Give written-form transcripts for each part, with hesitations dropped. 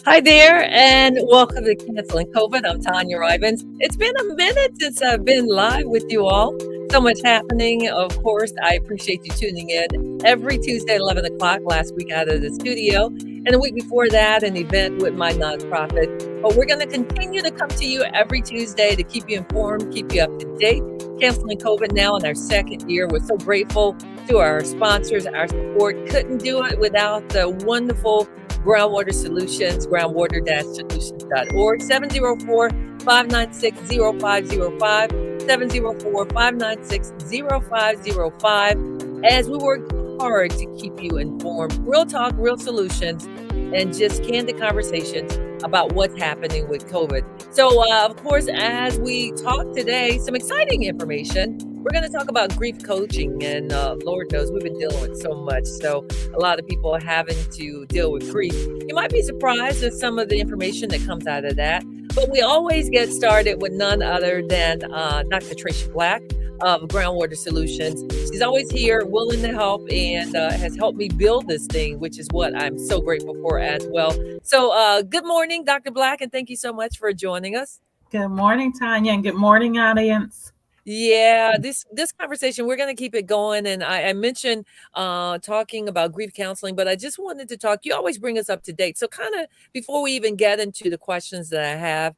Hi there, and welcome to Canceling COVID. I'm Tanya Rivens. It's been a minute since I've been live with you all. So much happening. Of course, I appreciate you tuning in every Tuesday at 11 o'clock. Last week out of the studio, and the week before that, an event with my nonprofit. But we're going to continue to come to you every Tuesday to keep you informed, keep you up to date. Canceling COVID now in our second year. We're so grateful to our sponsors, our support. Couldn't do it without the wonderful Groundwater Solutions, groundwater-solutions.org, 704-596-0505, 704-596-0505, as we work hard to keep you informed. Real talk, real solutions, and just candid conversations about what's happening with COVID. So, of course, as we talk today, some exciting information. We're going to talk about grief coaching, and Lord knows we've been dealing with so much. So a lot of people are having to deal with grief. You might be surprised at some of the information that comes out of that. But we always get started with none other than Dr. Tracia Black of Groundwater Solutions. She's always here, willing to help, and has helped me build this thing, which is what I'm so grateful for as well. So good morning, Dr. Black, and thank you so much for joining us. Good morning, Tanya, and good morning, audience. Yeah, this conversation, we're going to keep it going. And I mentioned talking about grief counseling, but I just wanted to talk. You always bring us up to date. So kind of before we even get into the questions that I have,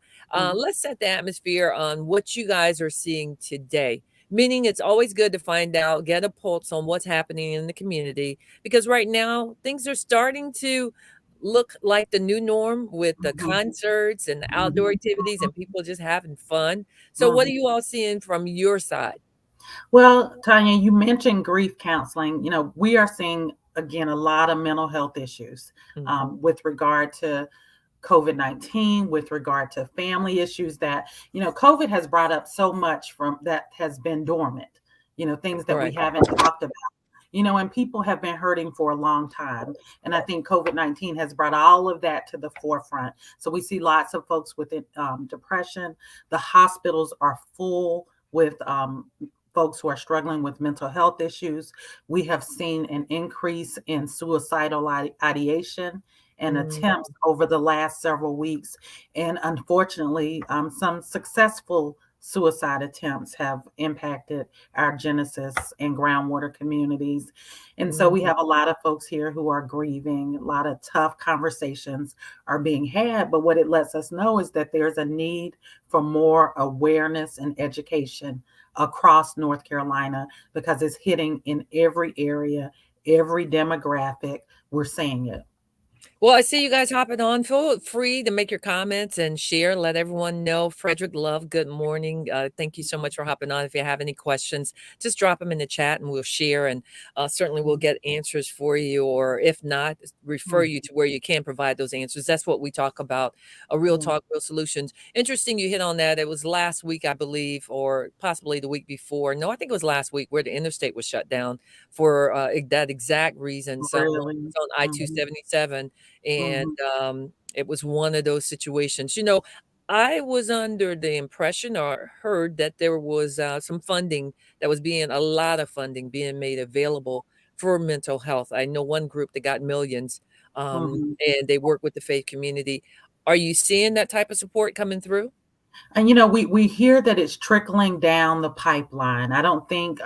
let's set the atmosphere on what you guys are seeing today. Meaning it's always good to find out, get a pulse on what's happening in the community, because right now things are starting to look like the new norm with the concerts and outdoor activities and people just having fun. So what are you all seeing from your side? Well, Tanya, you mentioned grief counseling. We are seeing, again, a lot of mental health issues Mhm. with regard to COVID-19, with regard to family issues that, COVID has brought up so much from that has been dormant, things that we Right. haven't talked about. And people have been hurting for a long time. And I think COVID-19 has brought all of that to the forefront. So we see lots of folks with depression. The hospitals are full with folks who are struggling with mental health issues. We have seen an increase in suicidal ideation and Mm, attempts over the last several weeks. And unfortunately, some successful suicide attempts have impacted our Genesis and groundwater communities. And so we mhm. have a lot of folks here who are grieving. A lot of tough conversations are being had. But what it lets us know is that there's a need for more awareness and education across North Carolina because it's hitting in every area, every demographic. We're seeing it. Well, I see you guys hopping on. Feel free to make your comments and share. Let everyone know. Frederick Love, good morning. Thank you so much for hopping on. If you have any questions, just drop them in the chat and we'll share. And certainly we'll get answers for you. Or if not, refer Mm, you to where you can provide those answers. That's what we talk about. A real yeah. talk, real solutions. Interesting you hit on that. It was last week, I believe, or possibly the week before. No, I think it was last week where the interstate was shut down for that exact reason. Someone Really. was on I Mhm, 277 and mhm, it was one of those situations. I was under the impression or heard that there was some funding that was being a lot of funding being made available for mental health. I know one group that got millions, mhm. and they work with the faith community. Are you seeing that type of support coming through? And we hear that it's trickling down the pipeline. I don't think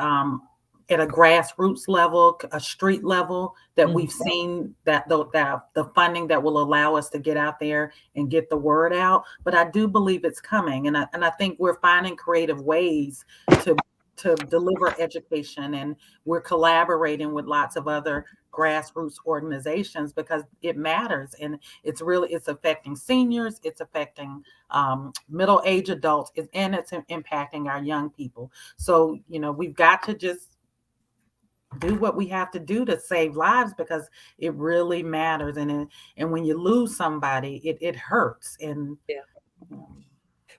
at a grassroots level, a street level, that Mhm. we've seen that the funding that will allow us to get out there and get the word out. But I do believe it's coming, and I think we're finding creative ways to to deliver education, and we're collaborating with lots of other grassroots organizations because it matters, and it's affecting seniors, it's affecting middle-aged adults, and it's impacting our young people. So, we've got to just do what we have to do to save lives because it really matters. And when you lose somebody, it hurts. And Yeah.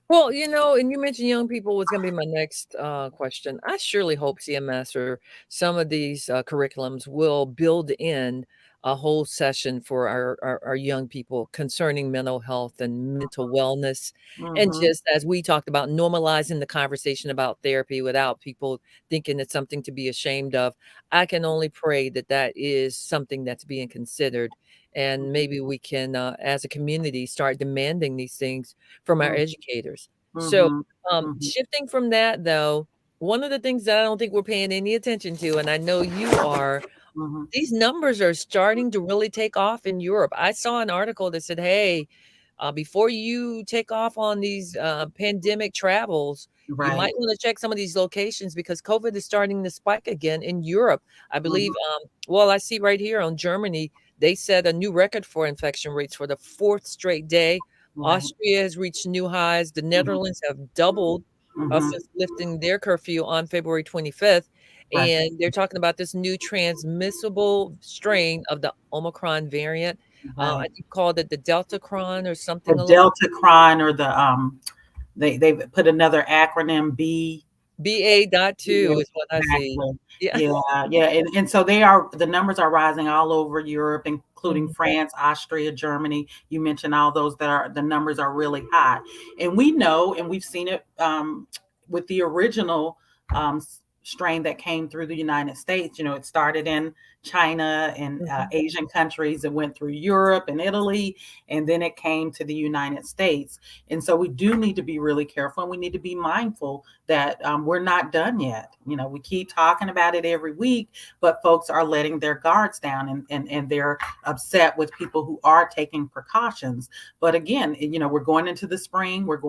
Well, and you mentioned young people was going to be my next question. I surely hope CMS or some of these curriculums will build in a whole session for our young people concerning mental health and mental wellness. And Mhm. just as we talked about normalizing the conversation about therapy without people thinking it's something to be ashamed of, I can only pray that that is something that's being considered. And maybe we can, as a community, start demanding these things from our Mhm. educators. So, Mhm. Mhm. shifting from that, though, one of the things that I don't think we're paying any attention to, and I know you are, Mhm. these numbers are starting to really take off in Europe. I saw an article that said, "Hey, before you take off on these, pandemic travels, you Right. might wanna check some of these locations because COVID is starting to spike again in Europe." I believe, Mhm. well, I see right here on Germany, they set a new record for infection rates for the 4th straight day. Right. Austria has reached new highs. The Mhm. Netherlands have doubled, Mhm. since lifting their curfew on February 25th. Right. And they're talking about this new transmissible strain of the Omicron variant. I Right. think called it the Deltacron or The something along Delta Cron or the they've put another acronym B. BA.2 Yes, is what I see. exactly. Yeah. Yeah, yeah, and so they are the numbers are rising all over Europe, including Mhm, France, Austria, Germany. You mentioned all those that are the numbers are really high. And we know, and we've seen it with the original strain that came through the United States. You know, it started in China and mhm. Asian countries. It went through Europe and Italy, and then it came to the United States. And so we do need to be really careful, and we need to be mindful that we're not done yet. You know, we keep talking about it every week, but folks are letting their guards down, and they're upset with people who are taking precautions. But again, you know, we're going into the spring, we're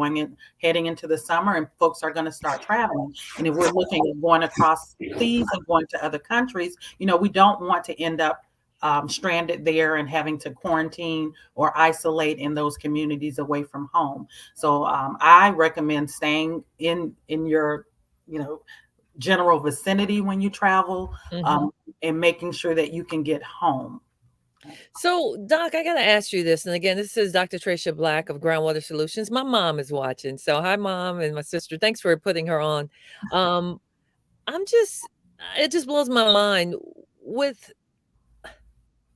heading into the summer, and folks are going to start traveling. And if we're looking at going across seas and going to other countries, you know, we don't want to end up stranded there and having to quarantine or isolate in those communities away from home. So I recommend staying in your, you know, general vicinity when you travel, Mhm. um, and making sure that you can get home. So, Doc, I gotta ask you this, and again, this is Dr. Tracia Black of Groundwater Solutions. My mom is watching, so hi, mom, and my sister. Thanks for putting her on. Um, I'm just it just blows my mind with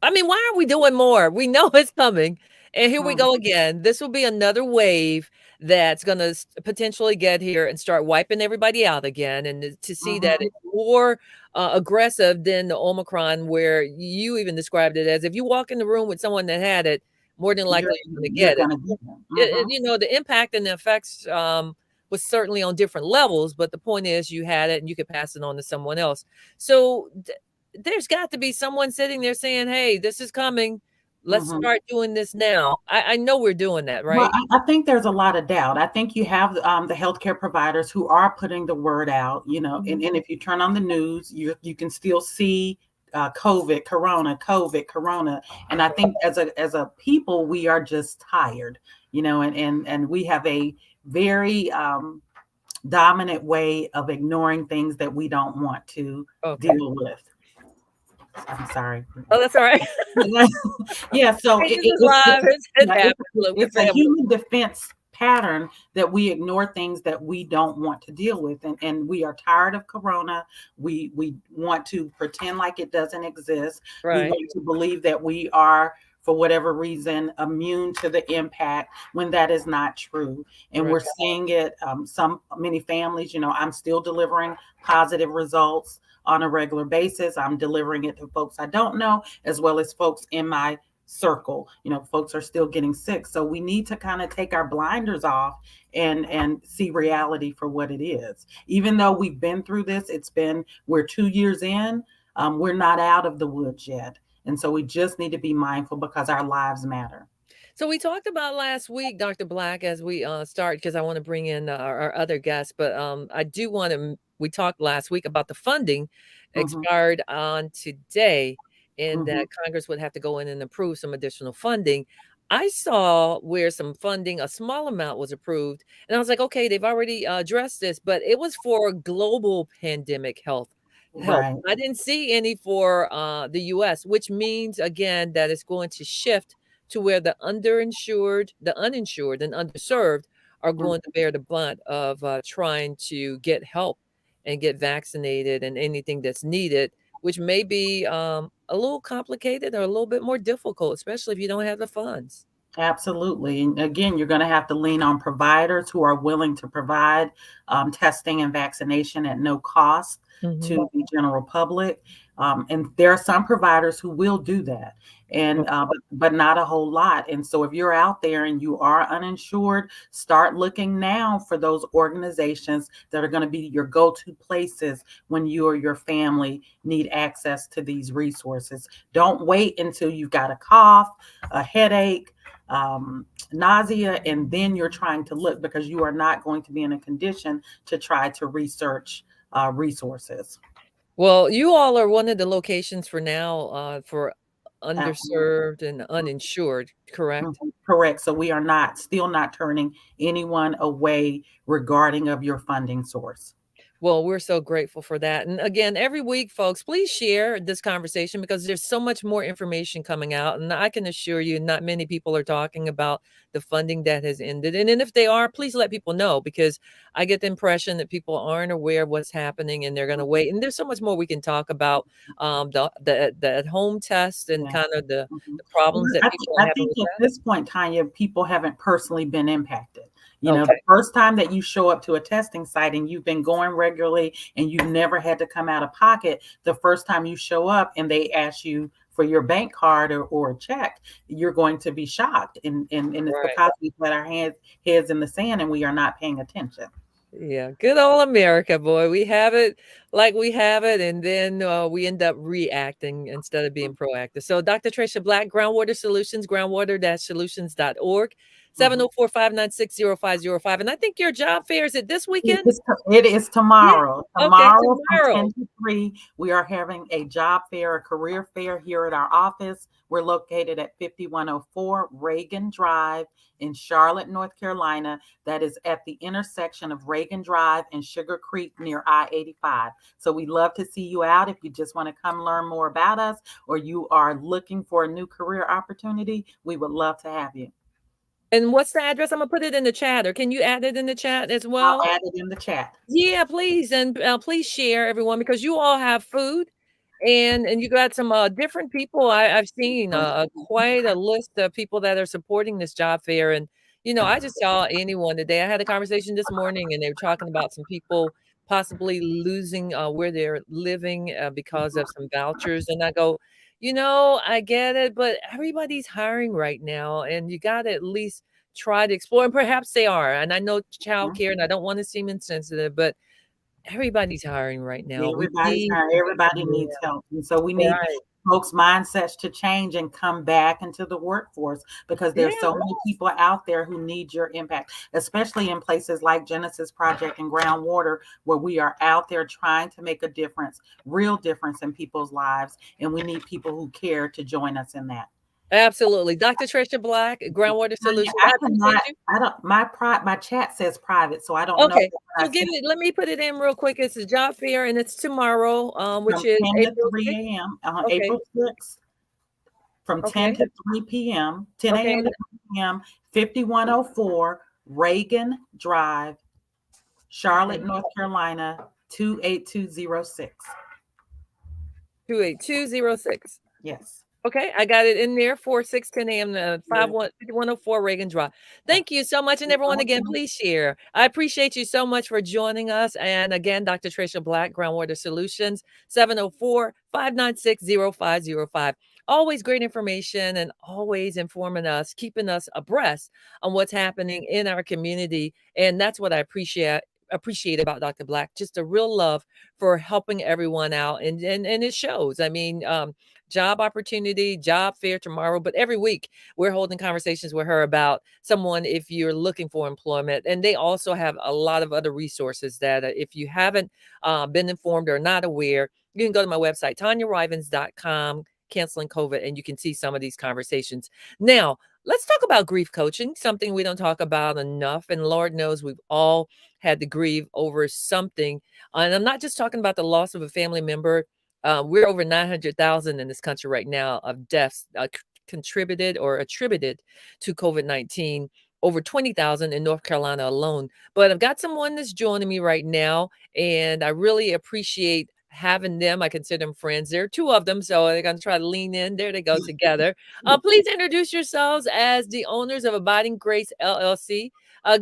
I mean, why aren't we doing more? We know it's coming, and here we Mhm, go again. This will be another wave that's gonna potentially get here and start wiping everybody out again, and to see that mhm. it's more, aggressive than the Omicron, where you even described it as if you walk in the room with someone that had it, more than You're likely you're gonna you're get it. gonna get them. Mhm, You know, the impact and the effects, was certainly on different levels, but the point is you had it and you could pass it on to someone else. So, there's got to be someone sitting there saying, "Hey, this is coming. Let's mhm. start doing this now." I know we're doing that, Well, right? I think there's a lot of doubt. I think you have the healthcare providers who are putting the word out, you know, Mhm. and if you turn on the news, you can still see COVID, Corona, and I think as a people, we are just tired, you know, and we have a very dominant way of ignoring things that we don't want to Okay. deal with. I'm sorry. Oh, that's alright. Yeah, so Hey, this is live. It yeah, happens. Look, we're it's a family. human defense pattern that we ignore things that we don't want to deal with, and we are tired of corona. We want to pretend like it doesn't exist. We Right, want to believe that we are, for whatever reason, immune to the impact when that is not true. And right. we're seeing it. Some many families, you know, I'm still delivering positive results on a regular basis. I'm delivering it to folks I don't know, as well as folks in my circle. You know, folks are still getting sick. So we need to kind of take our blinders off and see reality for what it is. Even though we've been through this, we're 2 years in, we're not out of the woods yet. And so we just need to be mindful because our lives matter. So we talked about last week, Dr. Black, as we start, because I want to bring in our other guests, but I do want to. We talked last week about the funding Hmm. expired on today, and Hmm. that Congress would have to go in and approve some additional funding. I saw where some funding, a small amount, was approved, and I was like, okay, they've already addressed this, but it was for global pandemic health help. Right. I didn't see any for the U.S., which means again that it's going to shift to where the underinsured, the uninsured, and underserved are going to bear the brunt of trying to get help and get vaccinated and anything that's needed which may be a little complicated or a little bit more difficult, especially if you don't have the funds. Absolutely. And again, you're going to have to lean on providers who are willing to provide testing and vaccination at no cost Hmm. to the general public. And there are some providers who will do that, and but not a whole lot. And so, if you're out there and you are uninsured, start looking now for those organizations that are going to be your go-to places when you or your family need access to these resources. Don't wait until you've got a cough, a headache, nausea, and then you're trying to look, because you are not going to be in a condition to try to research resources. Well, you all are one of the locations for now for Absolutely. underserved and uninsured, correct? Mhm. Correct. So we are not still not turning anyone away regarding of your funding source. Well, we're so grateful for that. And again, every week, folks, please share this conversation because there's so much more information coming out. And I can assure you, not many people are talking about the funding that has ended. And then if they are, please let people know because I get the impression that people aren't aware of what's happening and they're going to wait. And there's so much more we can talk about the at home test and Yeah. kind of Mhm. the problems Well, that I think people are I having think with at that. this point, Tanya, people haven't personally been impacted. You know, Okay. the first time that you show up to a testing site and you've been going regularly and you've never had to come out of pocket, the first time you show up and they ask you for your bank card or a check, you're going to be shocked. And it's Right. because we put our heads in the sand and we are not paying attention. Yeah, good old America, boy. We have it like we have it, and then we end up reacting instead of being proactive. So, Dr. Tricia Black, Groundwater Solutions, groundwater-solutions.org, Mhm. 704-596-0505. And I think your job fair is it this It weekend? is, it is Yeah. tomorrow. Okay, Tomorrow from tomorrow. 10 to 3, we are having a job fair, a career fair here at our office. We're located at 5104 Reagan Drive in Charlotte, North Carolina. That is at the intersection of Reagan Drive and Sugar Creek near I-85. So we'd love to see you out if you just want to come learn more about us or you are looking for a new career opportunity. We would love to have you. And what's the address? I'm gonna put it in the chat, or can you add it in the chat as I'll well? add it in the chat. Yeah, please, and, please share everyone because you all have food and you got some, different people. I've seen, quite a list of people that are supporting this job fair, and, I just saw anyone today. I had a conversation this morning, and they were talking about some people possibly losing, where they're living, because of some vouchers, and I go, I get it, but everybody's hiring right now, and you gotta at least try to explore, and perhaps they are, and I know Mhm. childcare, and I don't wanna seem insensitive, but everybody's hiring right now. We Everybody's need hiring, to get everybody some needs help. And so we more. need Right. folks' mindsets to change and come back into the workforce, because Yeah. there's so many people out there who need your impact, especially in places like Genesis Project and Groundwater, where we are out there trying to make a difference, real difference in people's lives. And we need people who care to join us in that. Absolutely. Dr. Tricia Black, Groundwater Tanya, Solutions. I I appreciate cannot, you. I don't, my chat says private, so I don't know Okay. if I So give sent it let me put it in real quick. It's a job fair and it's tomorrow, which from is 10 to April 6th. 3 a.m. Okay. April 6th, from 10 Okay. to 3 p.m., 10 Okay. a.m. to 3 p.m., 5104 Reagan Drive, Charlotte, And North Carolina, 28206. 28206. Yes. Okay, I got it in there for 6:10 a.m. Yes. 5104 Reagan Drive. Thank you so much, and You're everyone, again, welcome. please share. I appreciate you so much for joining us. And again, Dr. Tricia Black, Groundwater Solutions, 704-596-0505. Always great information and always informing us, keeping us abreast on what's happening in our community. And that's what I appreciate about Dr. Black, just a real love for helping everyone out. And it shows. I mean, job opportunity, job fair tomorrow, but every week we're holding conversations with her about someone if you're looking for employment. And they also have a lot of other resources that if you haven't been informed or not aware, you can go to my website, TanyaRivens.com, canceling COVID, and you can see some of these conversations. Now, let's talk about grief coaching, something we don't talk about enough. And Lord knows we've all had to grieve over something. And I'm not just talking about the loss of a family member. We're over 900,000 in this country right now of deaths contributed or attributed to COVID-19, over 20,000 in North Carolina alone. But I've got someone that's joining me right now, and I really appreciate having them. I consider them friends. There are two of them, so they're going to try to lean in. There they go together. Please introduce yourselves as the owners of Abiding Grace LLC.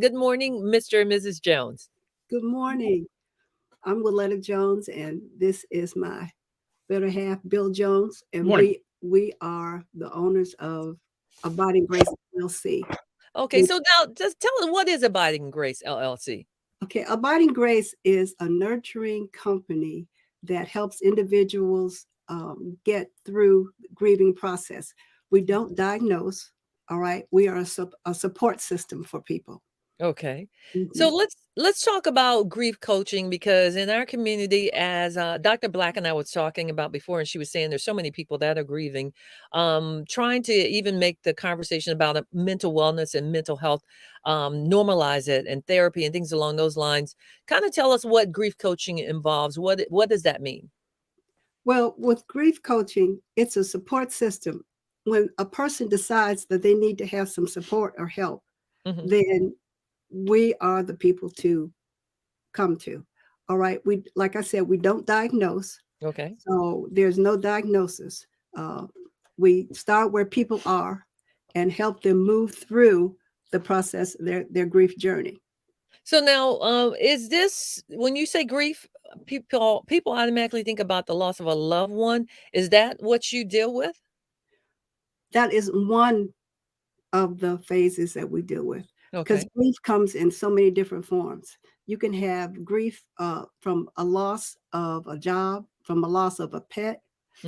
Good morning, Mr. and Mrs. Jones. Good morning. I'm Willetta Jones, and this is my better half, Bill Jones, and Morning. we are the owners of Abiding Grace LLC. Okay, so now just tell us, what is Abiding Grace LLC? Okay, Abiding Grace is a nurturing company that helps individuals get through the grieving process. We don't diagnose, all right? We are a support system for people. Okay. So Mhm. let's talk about grief coaching, because in our community, as Dr. Black and I was talking about before, and she was saying there's so many people that are grieving, trying to even make the conversation about mental wellness and mental health, normalize it, and therapy and things along those lines. Kind of tell us what grief coaching involves. What does that mean? Well, with grief coaching, it's a support system. When a person decides that they need to have some support or help, Hmm. then we are the people to come to. All right. We, like I said, we don't diagnose. Okay. So there's no diagnosis. Uh, we start where people are and help them move through the process, their grief journey. So now, is this, when you say grief, people automatically think about the loss of a loved one? Is that what you deal with? That is one of the phases that we deal with, because Okay. grief comes in so many different forms. You can have grief from a loss of a job, from a loss of a pet,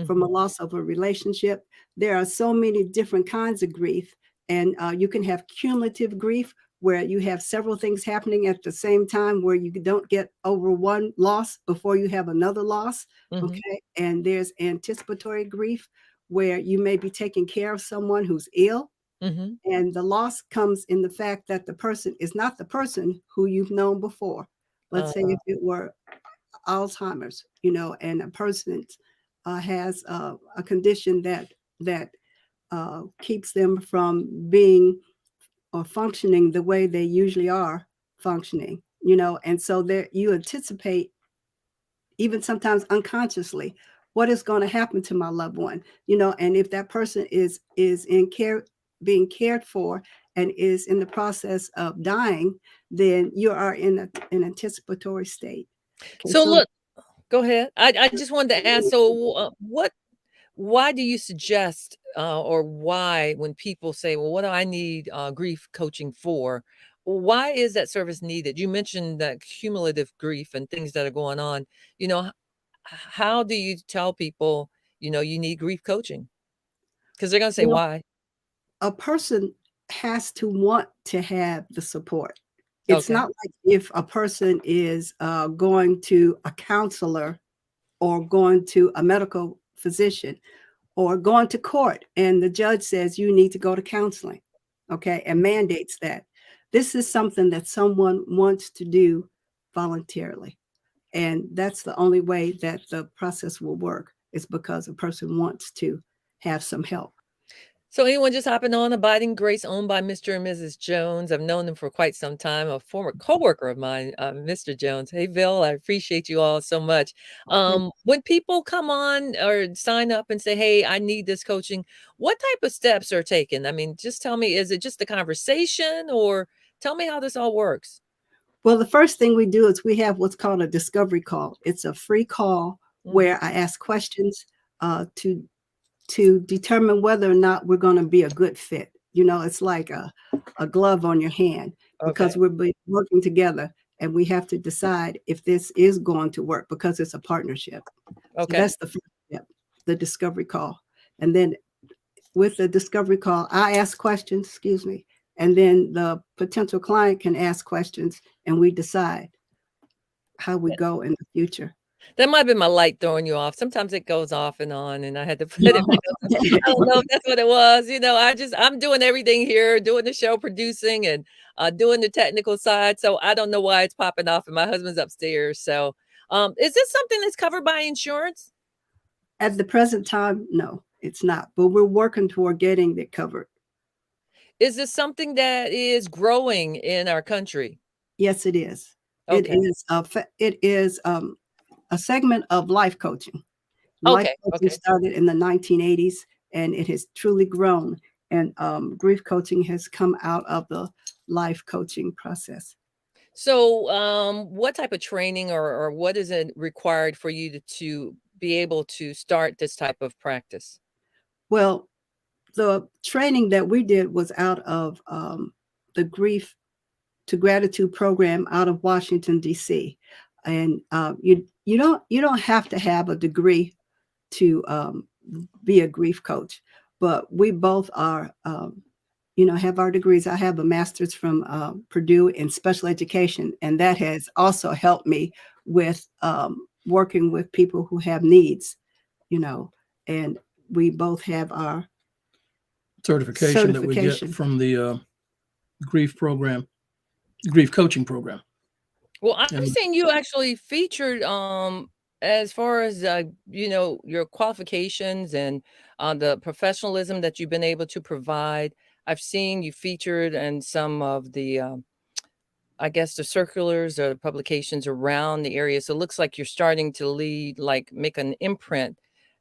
from a Mhm. loss of a relationship. There are so many different kinds of grief, and you can have cumulative grief where you have several things happening at the same time, where you don't get over one loss before you have another loss. Mhm. Okay, and there's anticipatory grief where you may be taking care of someone who's ill, Mhm. and the loss comes in the fact that the person is not the person who you've known before. Let's Uh, say if it were Alzheimer's, and a person has a condition that keeps them from being or functioning the way they usually are functioning, and so there you anticipate, even sometimes unconsciously, what is going to happen to my loved one, and if that person is in care, being cared for, and is in the process of dying, then you are in an anticipatory state. Okay, so so look, go ahead. I just wanted to ask, so why do you suggest, or why, when people say, well, what do I need grief coaching for? Why is that service needed? You mentioned that cumulative grief and things that are going on. You know, how do you tell people, you need grief coaching? Because they're going to say, well, why? a person has to want to have the support. It's Okay. not like if a person is going to a counselor or going to a medical physician or going to court and the judge says you need to go to counseling, okay, and mandates that. This is something that someone wants to do voluntarily. And that's the only way that the process will work, is because a person wants to have some help. So anyone just hopping on, Abiding Grace, owned by Mr. and Mrs. Jones. I've known them for quite some time. A former coworker of mine, Mr. Jones. Hey, Bill, I appreciate you all so much. When people come on or sign up and say, "Hey, I need this coaching," what type of steps are taken? I mean, just tell me, is it just a conversation, or tell me how this all works? Well, the first thing we do is we have what's called a discovery call. It's a free call Mhm. where I ask questions to determine whether or not we're going to be a good fit. It's like a glove on your hand, Okay. because working together, and we have to decide if this is going to work, because it's a partnership. So Okay. that's the first step, the discovery call. And then with the discovery call, I ask questions, excuse me, and then the potential client can ask questions, and we decide how we go in the future. That might have been my light throwing you off. Sometimes it goes off and on, and I had to put it No. back on. I don't know if that's what it was. I'm doing everything here, doing the show, producing, and doing the technical side. So I don't know why it's popping off, and my husband's upstairs. So, is this something that's covered by insurance? At the present time, no, it's not, but we're working toward getting it covered. Is this something that is growing in our country? Yes, it is. It Okay. is. It is. a segment of life coaching. Life Okay, coaching okay. started in the 1980s, and it has truly grown. And grief coaching has come out of the life coaching process. So, what type of training or what is it required for you to be able to start this type of practice? Well, the training that we did was out of the Grief to Gratitude program out of Washington D.C. And you don't have to have a degree to be a grief coach, but we both are have our degrees. I have a master's from Purdue in special education, and that has also helped me with working with people who have needs. And we both have our certification that we get from the grief program, grief coaching program. Well, I've And seen you actually featured, as far as, your qualifications and, the professionalism that you've been able to provide. I've seen you featured in some of the, I guess, the circulars or the publications around the area. So it looks like you're starting to lead, like make an imprint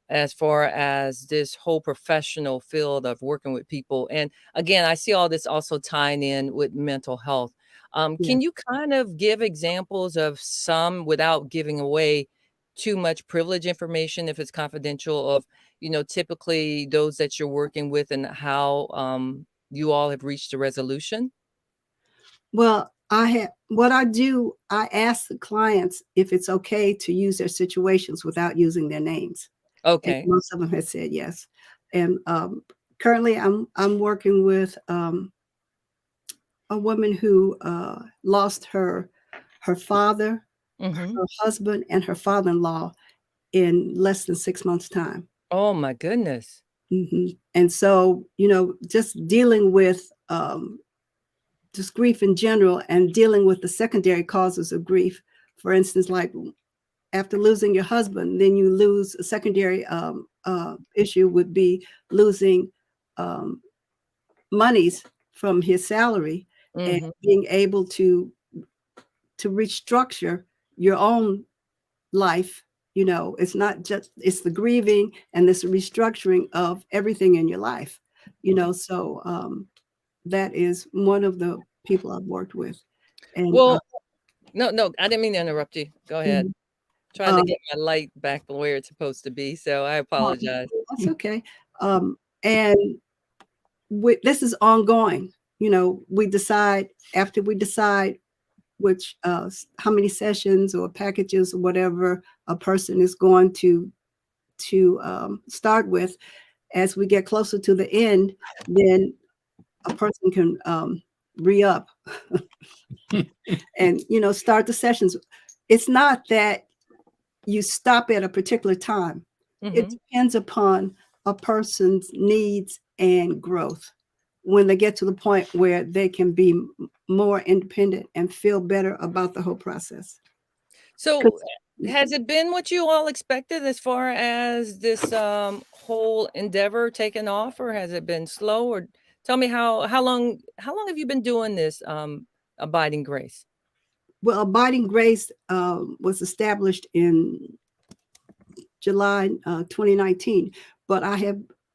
as far as this whole professional field of working with people. And again, I see all this also tying in with mental health. yeah. Can you kind of give examples of some without giving away too much privilege information if it's confidential of, typically those that you're working with and how you all have reached a resolution? Well, what I do, I ask the clients if it's okay to use their situations without using their names. And Okay. most of them have said yes. And currently I'm working with a woman who lost her father, Hmm. her husband, and her father-in-law in less than 6 months' time. Oh my goodness. And so, just dealing with just grief in general and dealing with the secondary causes of grief. For instance, like after losing your husband, then you lose a secondary issue would be losing um, monies from his salary and Hmm. being able to restructure your own life. It's not just, it's the grieving and this restructuring of everything in your life. So that is one of the people I've worked with. And Well, no, no, I didn't mean to interrupt you. Go ahead. mhm, Trying to um, get my light back where it's supposed to be, so I oh, apologize. that's okay. And this is ongoing. We decide after we decide which how many sessions or packages or whatever a person is going to start with. As we get closer to the end, then a person can re-up and start the sessions. It's not that you stop at a particular time. It Mhm. depends upon a person's needs and growth. When they get to the point where they can be more independent and feel better about the whole process. So, 'Cause has it been what you all expected as far as this, whole endeavor taking off, or has it been slow? Or tell me how long have you been doing this, Abiding Grace? well, Abiding Grace was established in July 2019, but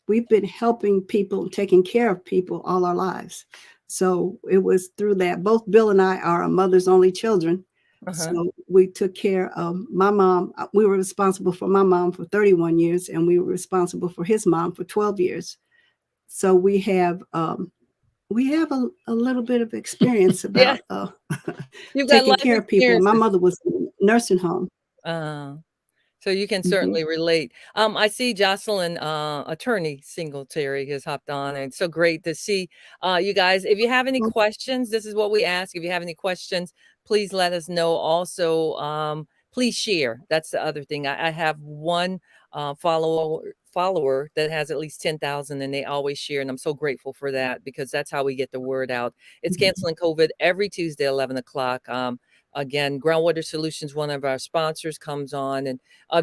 we've been helping people, taking care of people all our lives. So it was through that. Both Bill and I are a mother's only children. Uh-huh. So we took care of my mom. We were responsible for my mom for 31 years, and we were responsible for his mom for 12 years. So we have a little bit of experience Yeah, about you've got taking life care of people. And my experiences. mother was in a nursing home. Uh So you can Mhm. certainly relate. I see Jocelyn, attorney Singletary has hopped on, and it's so great to see you guys. If you have any questions, this is what we ask. If you have any questions, please let us know. Also, please share. That's the other thing. I have one follower that has at least 10,000, and they always share, and I'm so grateful for that because that's how we get the word out. It's Mhm. Canceling COVID every Tuesday, 11 o'clock. Again, Groundwater Solutions, one of our sponsors, comes on and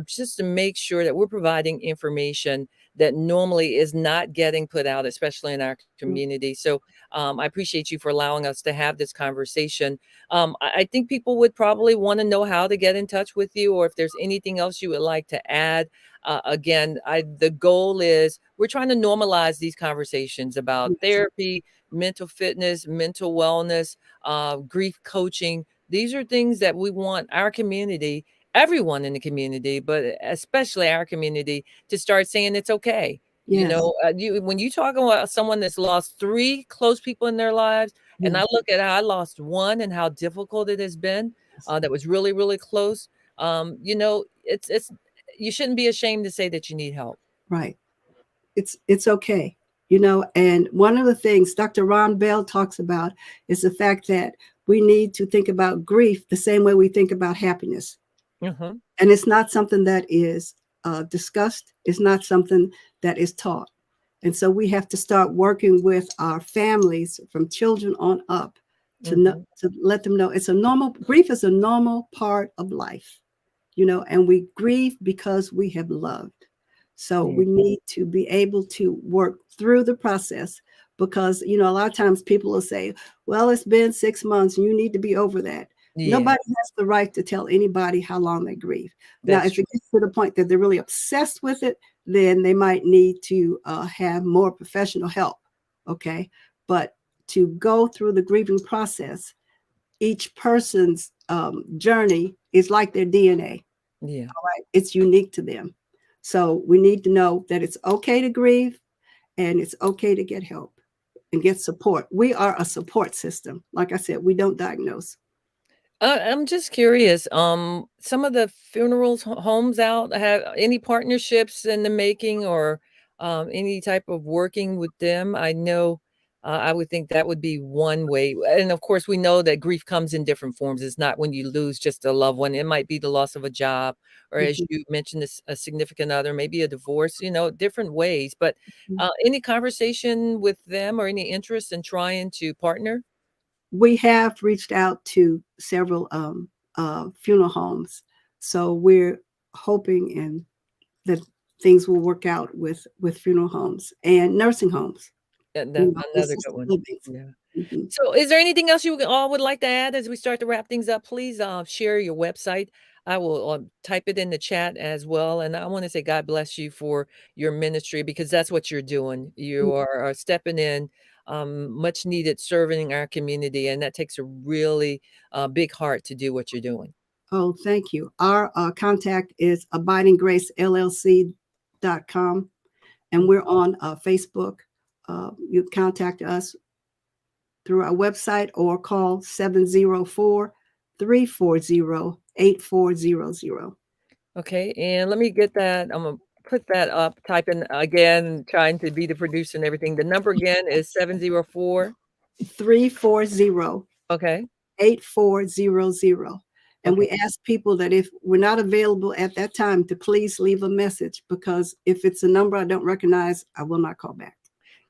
just to make sure that we're providing information that normally is not getting put out, especially in our community. So I appreciate you for allowing us to have this conversation. I think people would probably want to know how to get in touch with you, or if there's anything else you would like to add. Again, the goal is we're trying to normalize these conversations about therapy, mental fitness, mental wellness, grief coaching. These are things that we want our community, everyone in the community, but especially our community, to start saying it's okay. You know, when you talk about someone that's lost 3 close people in their lives, and I look at how I lost 1 and how difficult it has been, that was really, really close. You know, it's you shouldn't be ashamed to say that you need help. Right. It's okay. You know, and one of the things Dr. Ron Bell talks about is the fact that we need to think about grief the same way we think about happiness. Mm-hmm. And it's not something that is discussed. It's not something that is taught. And so we have to start working with our families from children on up to know, to let them know it's a normal, grief is a normal part of life, you know, and we grieve because we have loved. So we need to be able to work through the process, because, you know, a lot of times people will say, well, it's been 6 months and you need to be over that. Nobody has the right to tell anybody how long they grieve. Now, if it gets to the point that they're really obsessed with it, then they might need to have more professional help. Okay. But to go through the grieving process, each person's journey is like their DNA. Yeah. All right. It's unique to them. So we need to know that it's okay to grieve and it's okay to get help and get support. We are a support system. Like I said, we don't diagnose. I'm just curious. Some of the funerals homes out have any partnerships in the making, or any type of working with them? I know I would think that would be one way. And of course, we know that grief comes in different forms. It's not when you lose just a loved one. It might be the loss of a job, or as you mentioned, a significant other, maybe a divorce, you know, different ways. But any conversation with them or any interest in trying to partner? We have reached out to several funeral homes. So we're hoping and that things will work out with funeral homes and nursing homes. That's You know, another good one. Yeah. Mm-hmm. So is there anything else you all would like to add as we start to wrap things up? Please share your website. I will type it in the chat as well. And I want to say God bless you for your ministry, because that's what you're doing. You are stepping in, much needed, serving our community. And that takes a really big heart to do what you're doing. Oh, thank you. Our contact is abidingggracellc.com, and we're on Facebook. You contact us through our website or call 704-340-8400. Okay, and let me get that. I'm gonna put that up, type in again, trying to be the producer and everything. The number again is 704 340 Okay. 8400. And we Okay. ask people that if we're not available at that time to please leave a message, because if it's a number I don't recognize, I will not call back.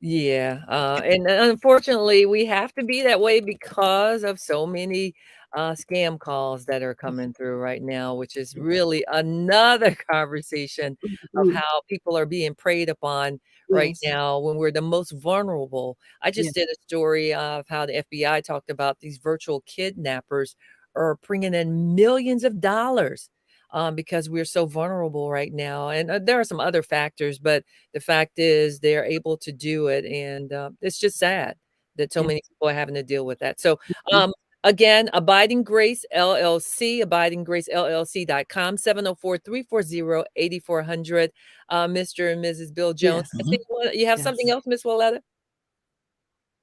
Yeah, and unfortunately, we have to be that way because of so many scam calls that are coming through right now, which is really another conversation of Mhm. how people are being preyed upon right Yes. now when we're the most vulnerable. I just Yes. did a story of how the FBI talked about these virtual kidnappers are bringing in millions of dollars, because we're so vulnerable right now. And there are some other factors, but the fact is they're able to do it. And it's just sad that so Yes. many people are having to deal with that. So Mhm. again, Abiding Grace LLC, abidinggracellc.com, 704-340-8400. Mr. and Mrs. Bill Jones. Yes. I think you have something Yes. else, Miss Willetta?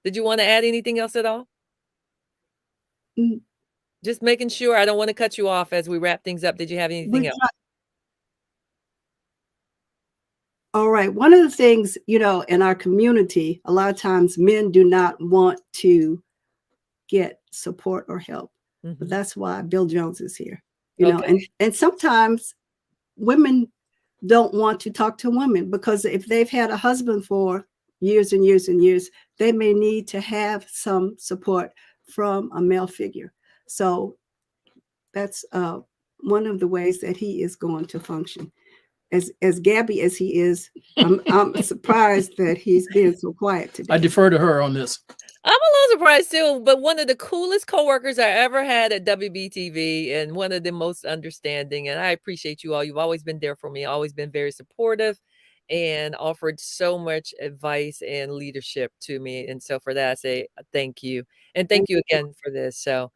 Did you want to add anything else at all? Mm, Just making sure. I don't want to cut you off as we wrap things up. Did you have anything we else? All right. One of the things, you know, in our community, a lot of times men do not want to get support or help. But that's why Bill Jones is here. You know, Okay. and sometimes women don't want to talk to women, because if they've had a husband for years and years and years, they may need to have some support from a male figure. So that's one of the ways that he is going to function. As Gabby as he is, I'm surprised that he's being so quiet today. I defer to her on this. I'm a little surprised too, but one of the coolest coworkers I ever had at WBTV and one of the most understanding. And I appreciate you all. You've always been there for me, always been very supportive and offered so much advice and leadership to me. And so for that, I say thank you. And thank Thank you you. again for this. So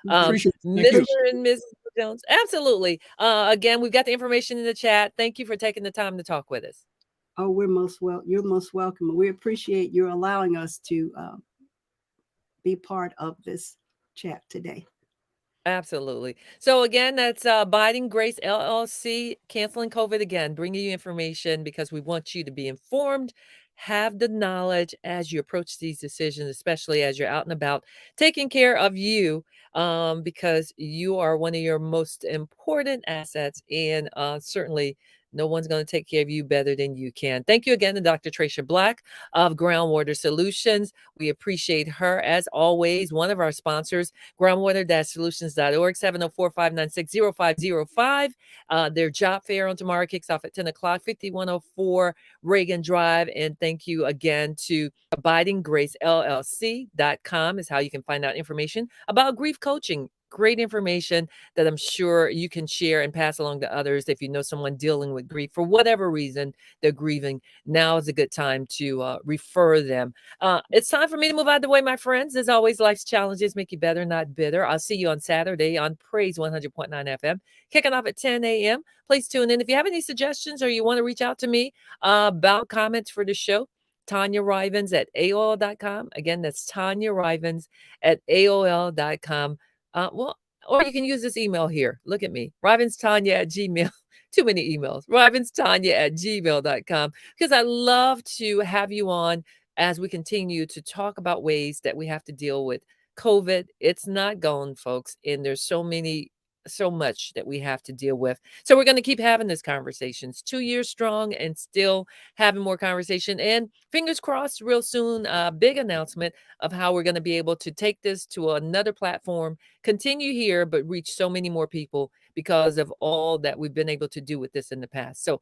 Appreciate it. Thank Mr. you. and Mrs. Jones, absolutely. Again, we've got the information in the chat. Thank you for taking the time to talk with us. Oh, you're most welcome. We appreciate you allowing us to be part of this chat today. Absolutely. So again, that's Abiding Grace LLC, canceling COVID again, bringing you information because we want you to be informed, have the knowledge as you approach these decisions, especially as you're out and about, taking care of you because you are one of your most important assets. And certainly no one's going to take care of you better than you can. Thank you again to Dr. Tracia Black of Groundwater Solutions. We appreciate her as always, one of our sponsors. Groundwater-solutions.org, 704-596-0505. Their job fair on tomorrow kicks off at 10 o'clock, 5104 Reagan Drive. And thank you again to abidinggracellc.com is how you can find out information about grief coaching. Great information that I'm sure you can share and pass along to others if you know someone dealing with grief for whatever reason they're grieving. Now is a good time to refer them. It's time for me to move out of the way, my friends. As always, life's challenges make you better, not bitter. I'll see you on Saturday on Praise 100.9 FM, kicking off at 10 a.m. Please tune in. If you have any suggestions or you want to reach out to me about comments for the show, Tanya Rivens at AOL.com. Again, that's Tanya Rivens at AOL.com. Or you can use this email here. Look at me, rivenstanya at gmail. Too many emails. rivenstanya at gmail.com. Because I love to have you on as we continue to talk about ways that we have to deal with COVID. It's not gone, folks. And there's so much that we have to deal with. So we're going to keep having this conversations 2 years strong and still having more conversation. And fingers crossed, real soon, a big announcement of how we're going to be able to take this to another platform, continue here, but reach so many more people because of all that we've been able to do with this in the past. So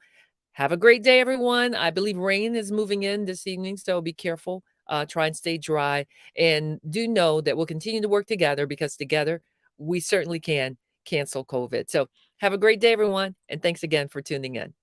have a great day, everyone. I believe rain is moving in this evening, so be careful. Try and stay dry. And do know that we'll continue to work together because together we certainly can cancel COVID. So have a great day, everyone. And thanks again for tuning in.